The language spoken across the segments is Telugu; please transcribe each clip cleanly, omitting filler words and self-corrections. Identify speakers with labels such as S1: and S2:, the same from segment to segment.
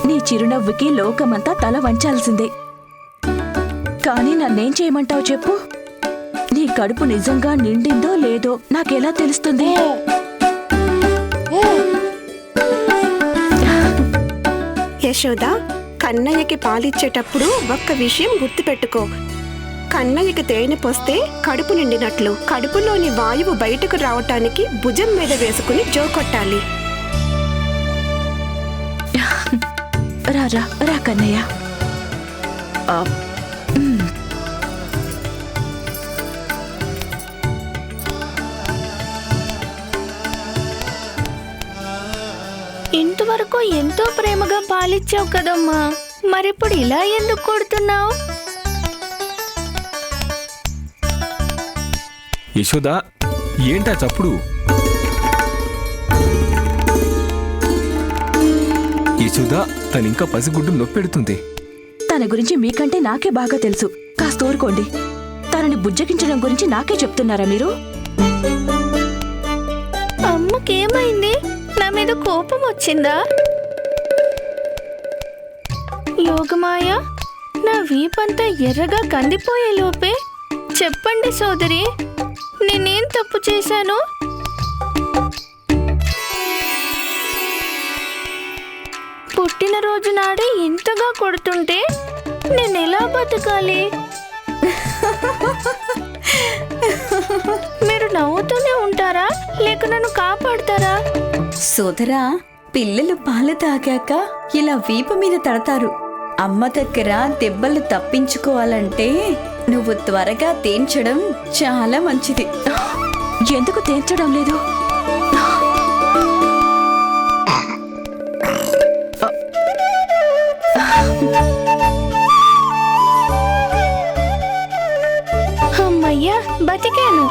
S1: నీ చిరునవ్వుకి లోకమంతా తల వంచాల్సిందే. కానీ నన్నేం చేయమంటావు చెప్పు? నీ కడుపు నిజంగా నిండిందో లేదో నాకెలా తెలుస్తుంది?
S2: యశోద, కన్నయ్యకి పాలిచ్చేటప్పుడు ఒక్క విషయం గుర్తుపెట్టుకో. కన్నయ్యకి తేనె పోస్తే కడుపు నిండినట్లు. కడుపులోని వాయువు బయటకు రావటానికి భుజం మీద వేసుకుని జోకొట్టాలి.
S1: రా రా రా కన్నయ్య.
S3: ఇంతవరకు ఎంతో ప్రేమగా పాలిచ్చావు కదమ్మా, మరిప్పుడు ఇలా ఎందుకు కొడుతున్నావు?
S4: యశోద, ఏంటా చప్పుడు? యశోద, తనింకా పసిగుడ్డు నొప్పెడుతుంది.
S1: తన గురించి మీకంటే నాకే బాగా తెలుసు. కాస్త ఊరుకోండి. తనని బుజ్జగించడం గురించి నాకే చెప్తున్నారా మీరు?
S3: అమ్మకేమైంది? నా మీద కోపం వచ్చిందా? యోగమాయ, నా వీపంతా ఎర్రగా కందిపోయే లోపే చెప్పండి సోదరి, నేనేం తప్పు చేశాను? పుట్టినరోజు నాడే ఇంతగా కొడుతుంటే నేనెలా బతకాలి? మీరు నవ్వుతూనే ఉంటారా లేక నన్ను కాపాడతారా?
S5: సోదరా, పిల్లలు పాలు తాగాక ఇలా వీపు మీద తడతారు. అమ్మ దగ్గర దెబ్బలు తప్పించుకోవాలంటే నువ్వు త్వరగా తేంచడం చాలా మంచిది.
S1: ఎందుకు తేల్చడం లేదు?
S3: అమ్మయ్యా, బతికాను.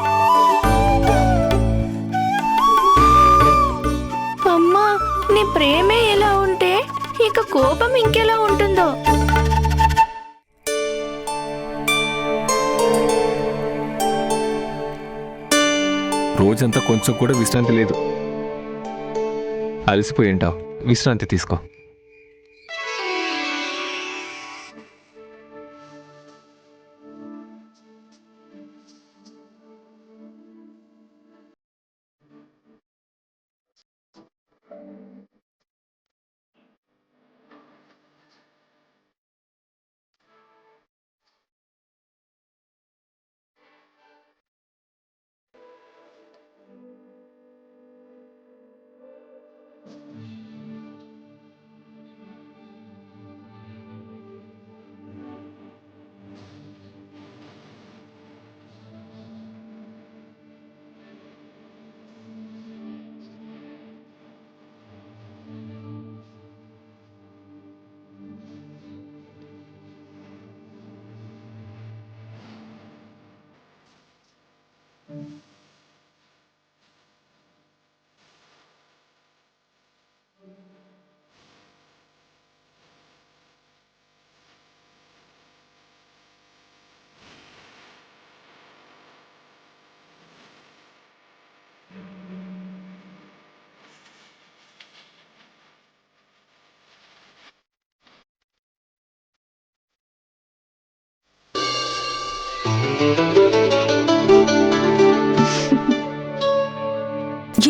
S3: అమ్మా, నీ ప్రేమే ఎలా ఉంటే ఇక కోపం ఇంకెలా ఉంటుందో.
S4: రోజంతా కొంచెం కూడా విశ్రాంతి లేదు. అలసిపోయి ఉంటావు, విశ్రాంతి తీసుకో.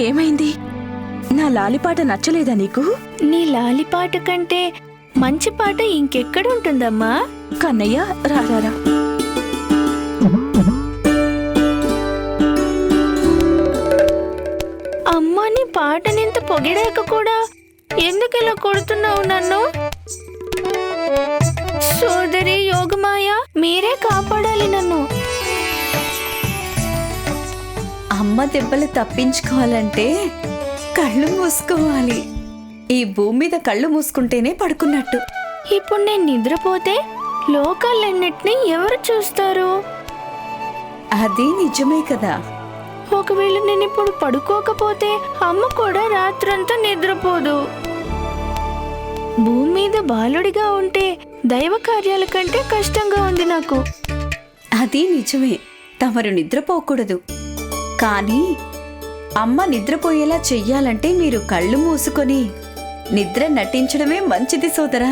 S1: ఏమైంది? నా లాలిపాట నచ్చలేదా నీకు?
S3: నీ లాలిపాట కంటే మంచి పాట ఇంకెక్కడుంటుందమ్మా?
S1: కన్నయ్య, రారా.
S3: అమ్మా, నీ పాటనింత పొగిడాక కూడా ఎందుకు ఇలా కొడుతున్నావు నన్ను? సోదరి యోగమాయ, మీరే కాపాడాలి నన్ను.
S5: అమ్మ దెబ్బలు తప్పించుకోవాలంటే కళ్ళు మూసుకోవాలి. ఈ భూమి మీద కళ్ళు మూసుకుంటేనే పడుకున్నట్టు.
S3: ఇప్పుడు నేను నిద్రపోతే లోకాలన్నిటినీ ఎవరు చూస్తారు?
S5: అది నిజమే కదా.
S3: ఒకవేళ నేను ఇప్పుడు పడుకోకపోతే అమ్మ కూడా రాత్రంతా నిద్రపోదు. భూమి మీద బాలుడిగా ఉంటే దైవ కార్యాల కంటే కష్టంగా ఉంది నాకు.
S5: అది నిజమే, తమరు నిద్రపోకూడదు. కానీ అమ్మ నిద్రపోయేలా చెయ్యాలంటే మీరు కళ్ళు మూసుకొని నిద్ర నటించడమే మంచిది సోదరా.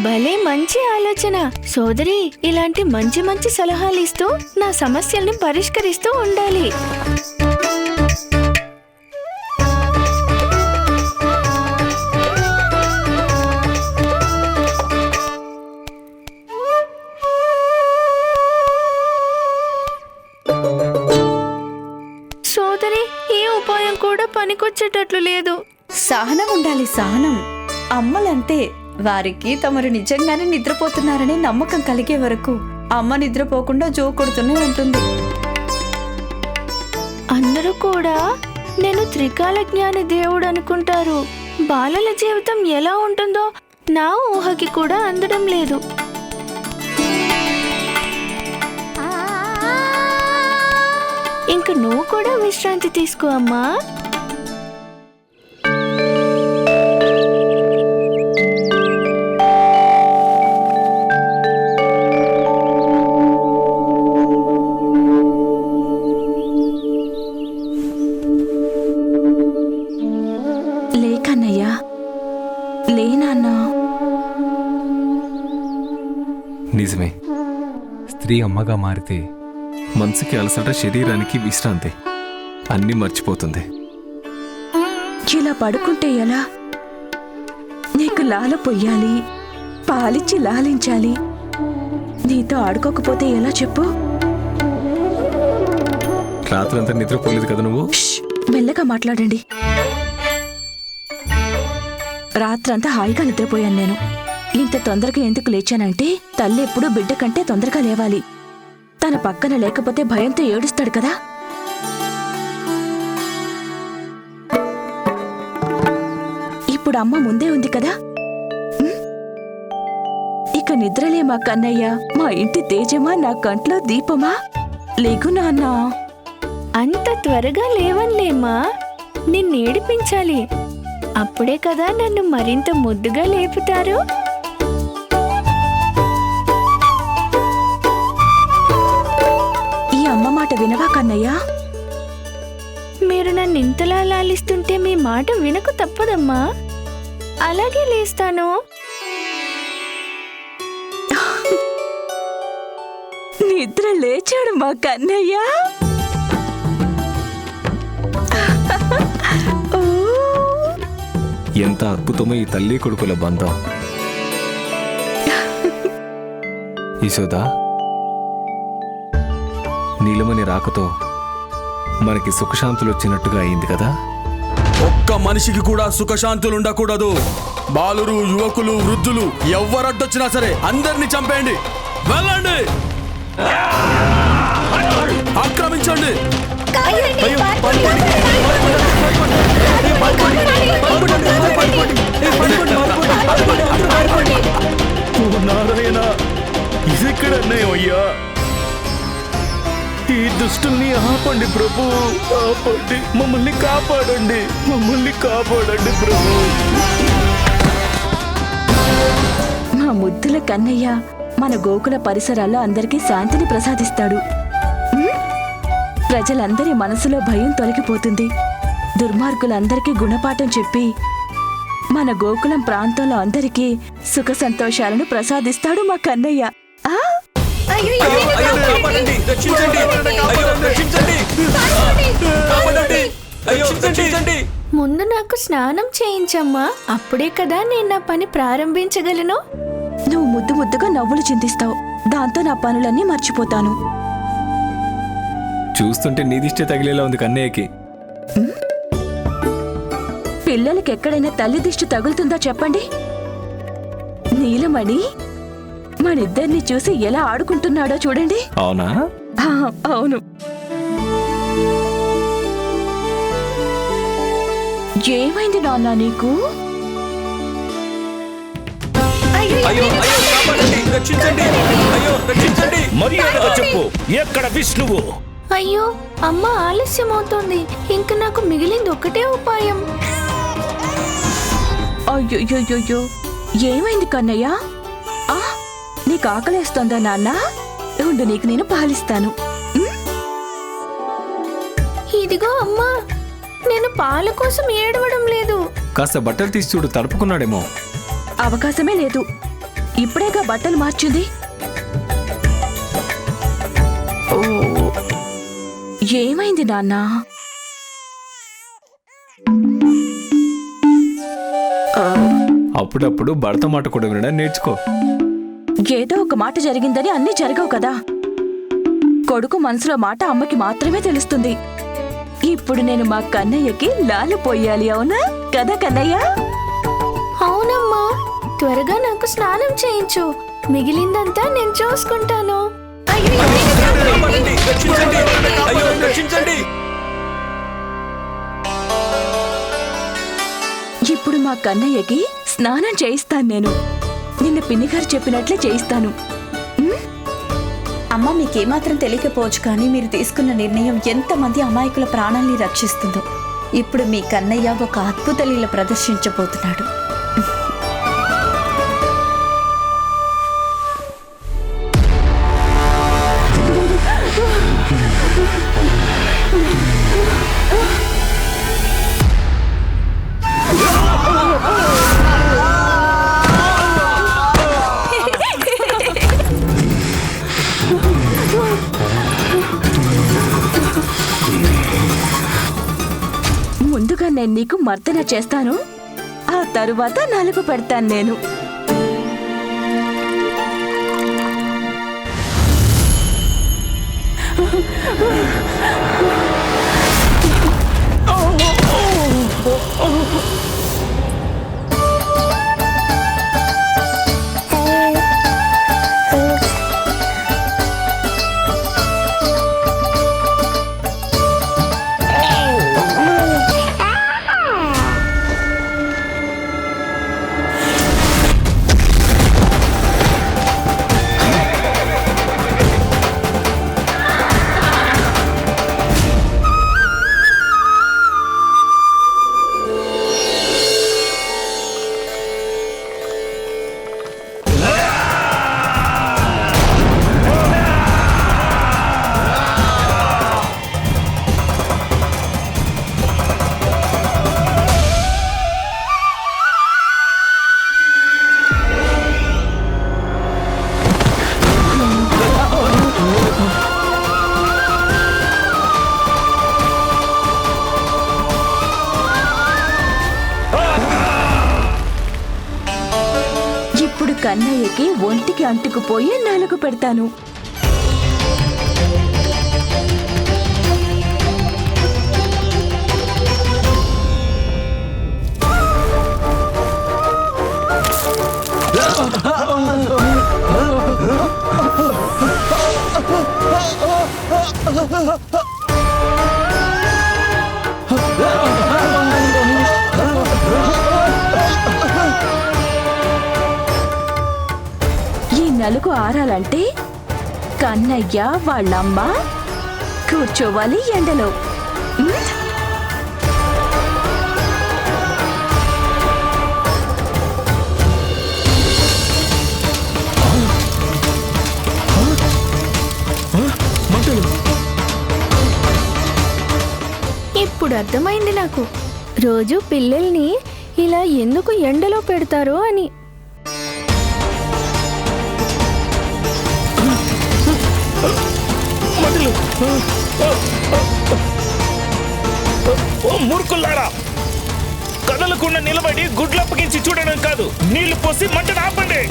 S3: భలే మంచి ఆలోచన సోదరి. ఇలాంటి మంచి మంచి సలహాలు ఇస్తూ నా సమస్యల్ని పరిష్కరిస్తూ ఉండాలి. సోదరి, ఈ ఉపాయం కూడా పనికొచ్చేటట్లు లేదు.
S5: సహనం ఉండాలి, సహనం. అమ్మలంతే, వారికి తమరు నిజంగానే నిద్రపోతున్నారనే నమ్మకం కలిగే వరకు అమ్మ నిద్రపోకుండా జో కొడుతూనే ఉంటుంది.
S3: అందరూ కూడా నేను త్రికాల జ్ఞాని దేవుడు అనుకుంటారు. బాలల జీవితం ఎలా ఉంటుందో నా ఊహకి కూడా అందడం లేదు. ఇంక నువ్వు కూడా విశ్రాంతి తీసుకో అమ్మా.
S1: లేకన్నయ్యా, లేనాన్నా.
S4: నిజమే, స్త్రీ అమ్మగా మారితే మనసుకి అలసట, శరీరానికి విశ్రాంతి, అన్నీ మర్చిపోతుంది.
S1: ఇలా పడుకుంటే ఎలా? నీకు లాల పొయ్యాలి, పాలిచ్చి లాలించాలి. నీతో ఆడుకోకపోతే ఎలా చెప్పు?
S4: రాత్రంతా నిద్రపోలేదు కదా నువ్వు?
S1: ష్, మెల్లగా మాట్లాడండి. రాత్రంతా హాయిగా నిద్రపోయాను నేను. ఇంత తొందరగా ఎందుకు లేచానంటే, తల్లి ఎప్పుడూ బిడ్డ కంటే తొందరగా లేవాలి. తన పక్కన లేకపోతే భయంతో ఏడుస్తాడు కదా. ఇప్పుడు అమ్మ ముందే ఉంది కదా. ఇక నిద్రలే మా కన్నయ్య, మా ఇంటి తేజమా, నా కంట్లో దీపమా. లేగు నాన్నా.
S3: అంత త్వరగా లేవన్లేమా, నిన్నేడిపించాలి. అప్పుడే కదా నన్ను మరింత ముద్దుగా లేపుతారు.
S1: ఈ అమ్మ మాట వినవా కన్నయ్య?
S3: మీరు నన్ను ఇంతలా లాలిస్తుంటే మీ మాట వినకు తప్పదమ్మా. అలాగే లేస్తాను.
S1: నిద్ర లేచాడు మా కన్నయ్య. ఓ,
S4: ఎంత అద్భుతమో ఈ తల్లి కొడుకుల బంధం. యశోదా, నీలమని రాకతో మనకి సుఖశాంతులు వచ్చినట్టుగా అయింది కదా.
S6: ఒక్క మనిషికి కూడా సుఖశాంతులు ఉండకూడదు. బాలురు, యువకులు, వృద్ధులు ఎవ్వరడ్డొచ్చినా సరే అందరినీ చంపేయండి. వెళ్ళండి, ఆక్రమించండి.
S7: నారాయణ, ఇదెక్కడన్నే అయ్యా? ఈ దుష్టుల్ని ఆపండి ప్రభు, ఆపండి. మమ్మల్ని కాపాడండి, మమ్మల్ని కాపాడండి ప్రభు.
S1: మా ముద్దుల కన్నయ్య మన గోకుల పరిసరాల్లో అందరికీ శాంతిని ప్రసాదిస్తాడు. ప్రజలందరి మనసులో భయం తొలగిపోతుంది. దుర్మార్గులందరికీ గుణపాఠం చెప్పి మన గోకులం ప్రాంతంలో అందరికీ సుఖ సంతోషాలను ప్రసాదిస్తాడు మా కన్నయ్య. ఆ
S3: ముందు నాకు స్నానం చేయించమ్మా. అప్పుడే కదా నేను నా పని ప్రారంభించగలను.
S1: నువ్వు ముద్దు ముద్దుగా నవ్వులు చింతిస్తావు. దాంతో నా పనులన్నీ మర్చిపోతాను.
S4: చూస్తుంటే నీదిష్టే తగిలేలా ఉంది కన్నయ్యకి.
S1: పిల్లలకి ఎక్కడైనా తల్లి దిష్టి తగులుతుందా చెప్పండి? నీలమణి మనిద్దరిని చూసి ఎలా ఆడుకుంటున్నాడో చూడండి.
S4: అవునా?
S1: ఆ, అవును. ఏమైంది నాన్న నీకు?
S7: మర్యాదగా చెప్పు, ఎక్కడ విష్ణువు?
S3: అయ్యో అమ్మ, ఆలస్యం అవుతోంది. ఇంక నాకు మిగిలింది ఒకటే ఉపాయం.
S1: అయ్యో, ఏమైంది కన్నయ్య? ఆ, నీకు ఆకలేస్తోందా నాన్న? ఉండు, నీకు నేను పాలిస్తాను.
S3: ఇదిగో అమ్మా, నేను పాల కోసం ఏడవడం లేదు.
S4: కాస్త బట్టలు తీసి చూడు, తడుపుకున్నాడేమో.
S1: అవకాశమే లేదు. ఇప్పుడేగా బట్టలు మార్చింది. ఓ, ఏమైంది నాన్న?
S4: అప్పుడప్పుడు భర్త మాట కూడా వినడం నేర్చుకో.
S1: ఏదో ఒక మాట జరిగిందని అన్నీ జరగవు కదా. కొడుకు మనసులో మాట అమ్మకి మాత్రమే తెలుస్తుంది. ఇప్పుడు నేను మా కన్నయ్యకి లాలు పోయాలి, అవునా కదా కన్నయ్య?
S3: అవునమ్మా, త్వరగా నాకు స్నానం చేయించు. మిగిలిందంతా నేను చూసుకుంటాను.
S1: ఇప్పుడు మా కన్నయ్యకి స్నానం చేయిస్తాను నేను. నిన్న పిన్నిగారు చెప్పినట్లే చేయిస్తాను.
S5: అమ్మ, మీకేమాత్రం తెలియకపోవచ్చు, కానీ మీరు తీసుకున్న నిర్ణయం ఎంతమంది అమాయకుల ప్రాణాల్ని రక్షిస్తుందో. ఇప్పుడు మీ కన్నయ్య ఒక అద్భుత లీల ప్రదర్శించబోతున్నాడు.
S1: ముందుగా నేను నీకు మర్దన చేస్తాను, ఆ తరువాత నలుగు పెడతాను నేను. ఇప్పుడు కన్నయ్యకి ఒంటికి అంటుకుపోయి నలుగు పెడతాను. ఈ నలుగు ఆరాలంటే కన్నయ్య వాళ్ళమ్మ కూర్చోవాలి ఎండలో.
S3: ఇప్పుడు అర్థమైంది నాకు, రోజు పిల్లల్ని ఇలా ఎందుకు ఎండలో పెడతారో అని.
S7: మూర్ఖులారా, కదలకుండా నిలబడి గుడ్లప్పగించి చూడడం కాదు, నీళ్లు పోసి మంటను ఆపండి.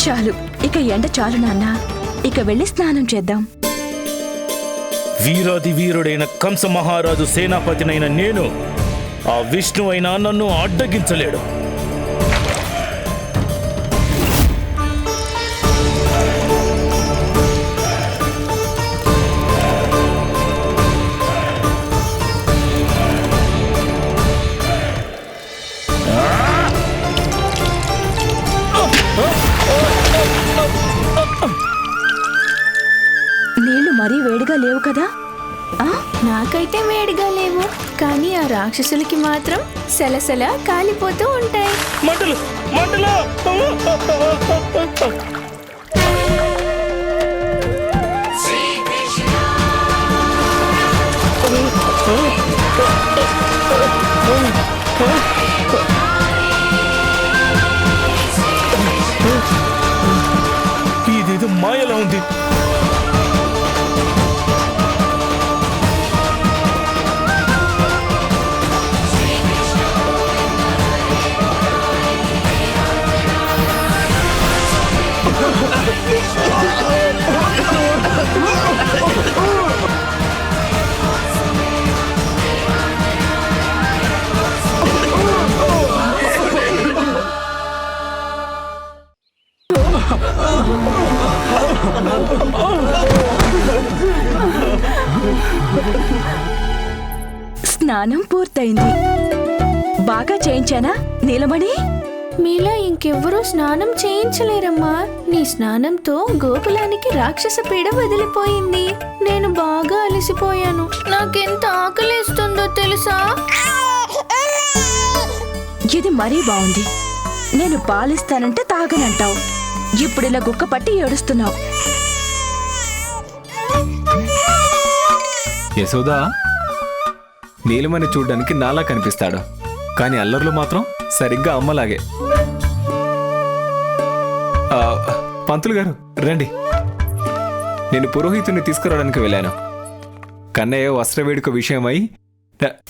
S1: చాలు, ఇక ఎండ చాలు నాన్న. ఇక వెళ్ళి స్నానం చేద్దాం.
S7: వీరాది వీరుడైన కంస మహారాజు సేనాపతినైన నేను, ఆ విష్ణు అయినా నన్ను అడ్డగించలేడు.
S1: నీళ్లు మరీ వేడిగా లేవు కదా?
S3: నాకైతే వేడిగా లేవు, కానీ ఆ రాక్షసులకి మాత్రం సలసల కాలిపోతూ ఉంటాయి.
S7: మంటలు మంటలు! ఇదేదో మాయలా ఉంది.
S1: స్నానం పూర్తయింది. బాగా చేయించానా నీలమణి?
S3: మీలా ఇంకెవ్వరూ స్నానం చేయించలేరమ్మా. నీ స్నానంతో గోకులానికి రాక్షస పీడ వదిలిపోయింది. నేను బాగా అలసిపోయాను. నాకెంత ఆకలిస్తుందో తెలుసా?
S1: ఇది మరీ బాగుంది. నేను పాలిస్తానంటే తాగనంటావు. ఇప్పుడు ఇలా గుక్క పట్టి ఏడుస్తున్నావు.
S4: యశోదా, నీలమణి చూడ్డానికి నాలా కనిపిస్తాడు, కానీ అల్లర్లు మాత్రం సరిగ్గా అమ్మలాగే. పంతులు గారు రండి. నేను పురోహితుని తీసుకురావడానికి వెళ్ళాను. కన్నయ్య వస్త్రవేడుక విషయమై.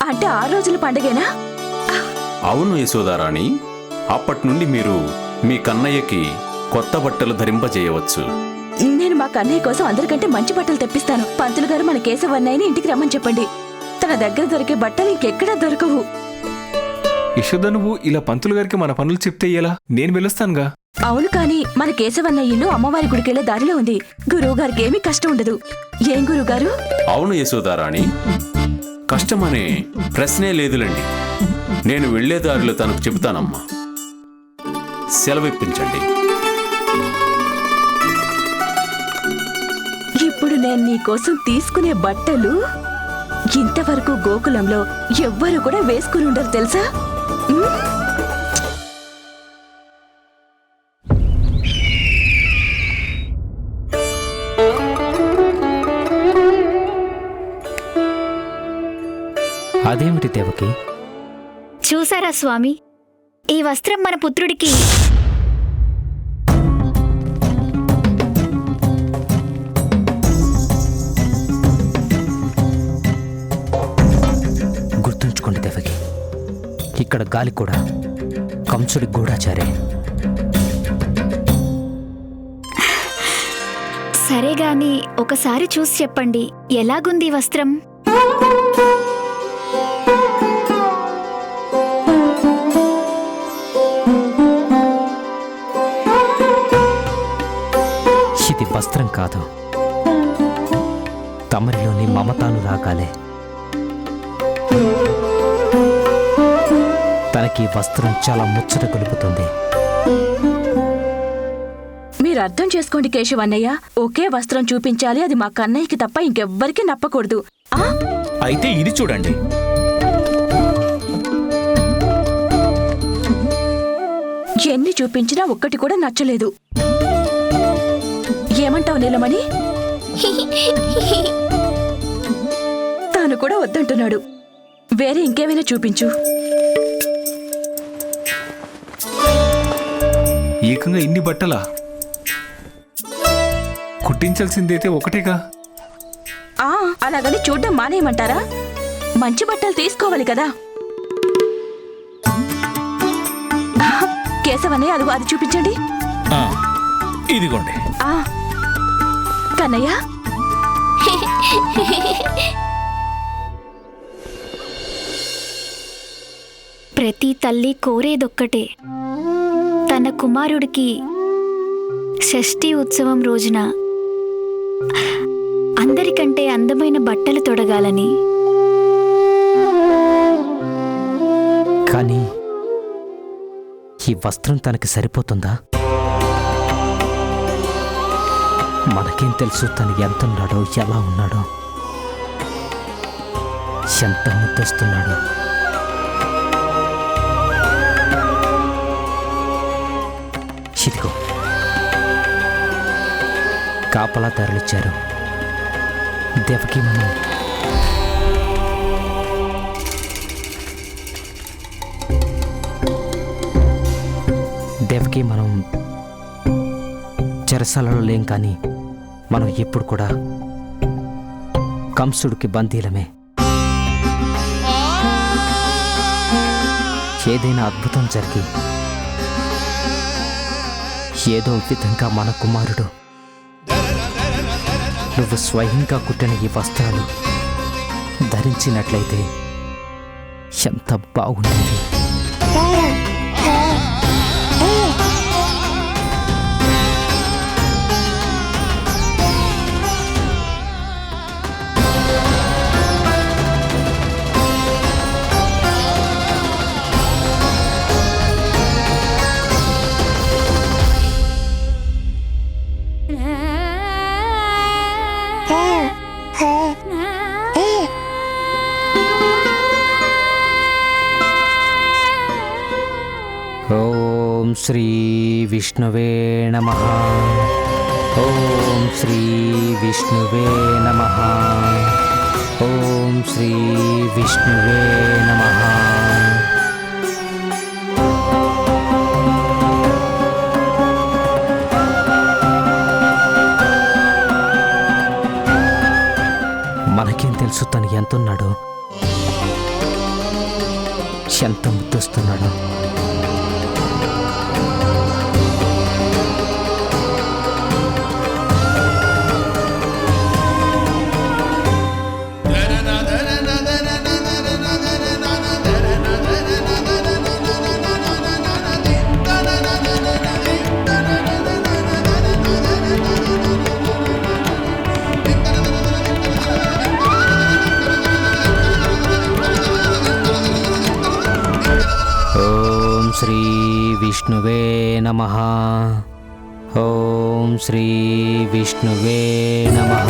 S1: అంటే 6 రోజుల పండుగేనా?
S8: అవును యశోదారాణి, అప్పటి నుండి మీరు మీ కన్నయ్యకి కొత్త బట్టలు ధరింపజేయవచ్చు.
S1: నేను మా కన్నయ్య కోసం అందరికంటే మంచి బట్టలు తెప్పిస్తాను. పంతులు గారు మన కేశవన్నయ్యని ఇంటికి రమ్మని చెప్పండి. తన దగ్గర దొరికే బట్టలు ఇంకెక్కడా దొరకవు.
S4: యశోద, నువ్వు ఇలా పంతులు గారికి మన పనులు చెప్తే ఎలా? నేను వెళ్ళొస్తానుగా.
S1: అవును, కానీ మన కేశవన్నయ్య ఇల్లు అమ్మవారి గుడికెళ్లే దారిలో ఉంది. గురువు గారికి ఏమీ కష్టం ఉండదు. ఏం గురువు గారు?
S8: అవును యశోదారాణి, కష్టమనే ప్రశ్నే లేదులండి. నేను వెళ్లే దారిలో తనకు చెబుతానమ్మా. సెలవిప్పించండి.
S1: ఇప్పుడు నేను నీకోసం తీసుకునే బట్టలు ఇంతవరకు గోకులంలో ఎవ్వరూ కూడా వేసుకుని ఉండరు తెలుసా?
S9: అదేమిటి దేవకి?
S10: చూసారా స్వామి, ఈ వస్త్రం మన పుత్రుడికి
S9: గుర్తుంచుకోండి దేవకి, ఇక్కడ గాలి కూడా కంసుడి గూఢాచారే.
S10: సరే గాని ఒకసారి చూసి చెప్పండి, ఎలాగుంది ఈ వస్త్రం?
S9: ఇది వస్త్రం కాదు, తమరిలోని మమతానురాగాలే. తనకి వస్త్రం చాలా ముచ్చట గొలుపుతుంది.
S1: మీరు అర్థం చేసుకోండి కేశవన్నయ్య, ఒకే వస్త్రం చూపించాలి. అది మా కన్నయ్యకి తప్ప ఇంకెవ్వరికి నప్పకూడదు.
S7: అయితే ఇది చూడండి.
S1: ఎన్ని చూపించినా ఒక్కటి కూడా నచ్చలేదు. ఏమంటావు నీలమణి? తాను కూడా వద్దంటున్నాడు. వేరే ఇంకేమైనా చూపించు.
S4: ఏకంగా ఇన్ని బట్టలా? కుట్టించాల్సిందైతే ఒకటేగా.
S1: అలాగని చూడ్డం మానేయమంటారా? మంచి బట్టలు తీసుకోవాలి కదా. కేశవన్నయ్య, అదిగో అది చూపించండి.
S7: ఇదిగోండి.
S1: కన్నయ్య,
S10: ప్రతి తల్లి కోరేదొక్కటే, తన కుమారుడికి షష్ఠి ఉత్సవం రోజున అందరికంటే అందమైన బట్టలు తొడగాలని.
S9: కానీ ఈ వస్త్రం తనకి సరిపోతుందా? మనకేం తెలుసు తను ఎంతున్నాడో, ఎలా ఉన్నాడో, ఎంత ముద్దస్తున్నాడో. ఇదిగో కాపలాదారులిచ్చారు. దేవకి మనం చెరసాలలో లేం, కానీ మనం ఇప్పుడు కూడా కంసుడికి బందీలమే. ఏదైనా అద్భుతం జరిగి ఏదో విధంగా మన కుమారుడు నువ్వు స్వయంగా కుట్టిన ఈ వస్త్రాలు ధరించినట్లయితే ఎంత బాగుండేది. ఓం శ్రీ విష్ణువే నమః. ఓం శ్రీ విష్ణువే నమః. ఓం శ్రీ విష్ణువే నమః. మనకేం తెలుసు తను ఎంతున్నాడో, ఎంత ముద్దొస్తున్నాడో. ఓం శ్రీ విష్ణువే నమః. ఓం శ్రీ విష్ణువే నమః.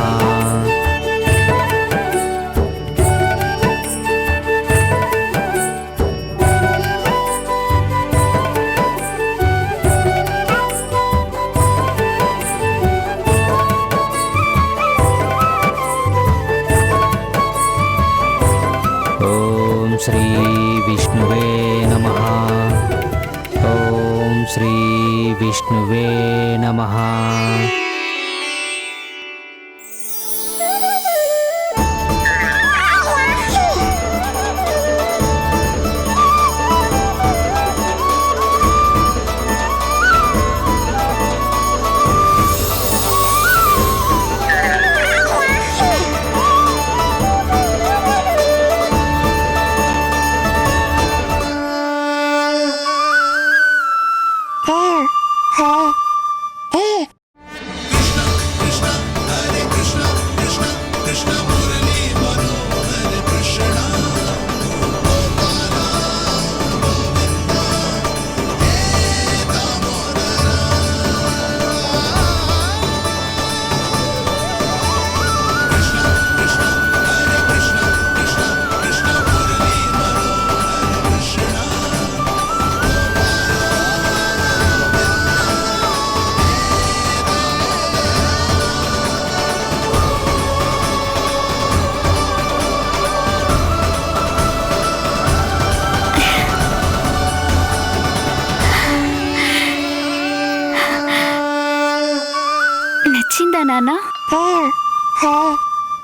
S9: ఓం శ్రీ విష్ణువే నమః. ఓం శ్రీ విష్ణువే నమః.
S10: నచ్చిందా నాన్న?